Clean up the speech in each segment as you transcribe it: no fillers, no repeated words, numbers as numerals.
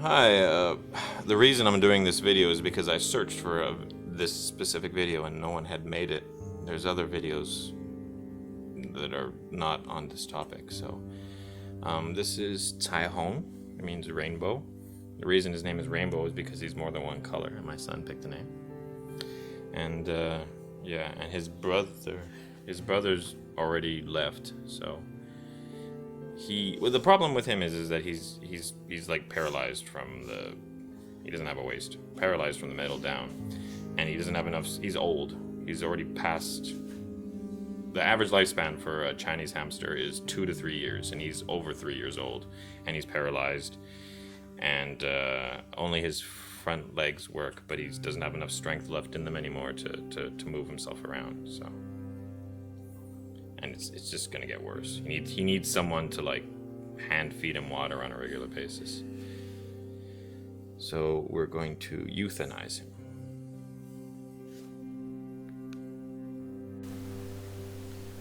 Hi, the reason I'm doing this video is because I searched for this specific video and no one had made it. There's other videos that are not on this topic, so this is Tai Hong. It means rainbow. The reason his name is Rainbow is because he's more than one color, and my son picked the name. And yeah, and his brother's already left, so the problem with him is that he's like paralyzed from he doesn't have a waist, paralyzed from the middle down, and he doesn't have enough. He's old. He's already past the average lifespan for a Chinese hamster is 2 to 3 years, and he's over 3 years old, and he's paralyzed, and only his front legs work, but he doesn't have enough strength left in them anymore to move himself around. So. And it's just gonna get worse. He needs someone to like hand feed him water on a regular basis. So we're going to euthanize him.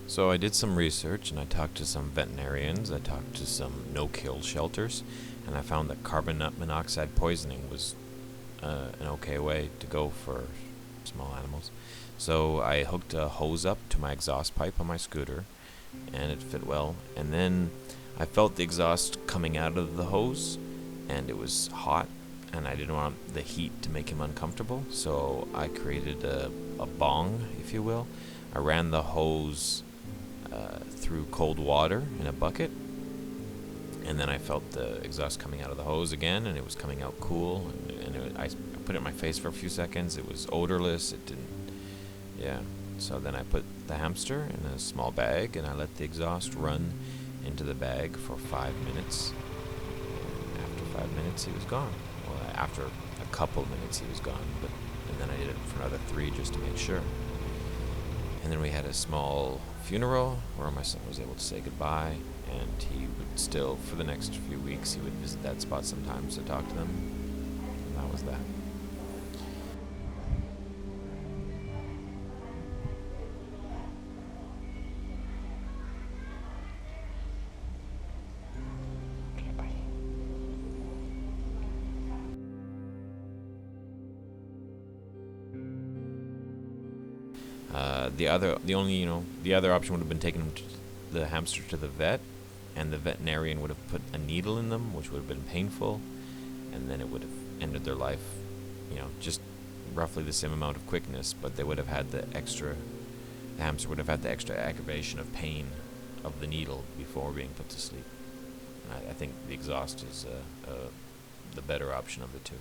So I did some research and I talked to some veterinarians, I talked to some no-kill shelters, and I found that carbon monoxide poisoning was an okay way to go for small animals. So I hooked a hose up to my exhaust pipe on my scooter, and it fit well. And then I felt the exhaust coming out of the hose, and it was hot, and I didn't want the heat to make him uncomfortable. So I created a bong, if you will. I ran the hose through cold water in a bucket, and then I felt the exhaust coming out of the hose again, and it was coming out cool. And I put it in my face for a few seconds. It was odorless. It didn't. Yeah, so then I put the hamster in a small bag and I let the exhaust run into the bag for 5 minutes. And after 5 minutes, he was gone. Well, after a couple minutes, he was gone, and then I did it for another 3 just to make sure. And then we had a small funeral where my son was able to say goodbye, and he would still, for the next few weeks, he would visit that spot sometimes to talk to them, and that was that. The other option would have been taking the hamster to the vet, and the veterinarian would have put a needle in them, which would have been painful, and then it would have ended their life, just roughly the same amount of quickness, but they would have had the hamster would have had the extra aggravation of pain of the needle before being put to sleep. I think the exhaust is the better option of the two.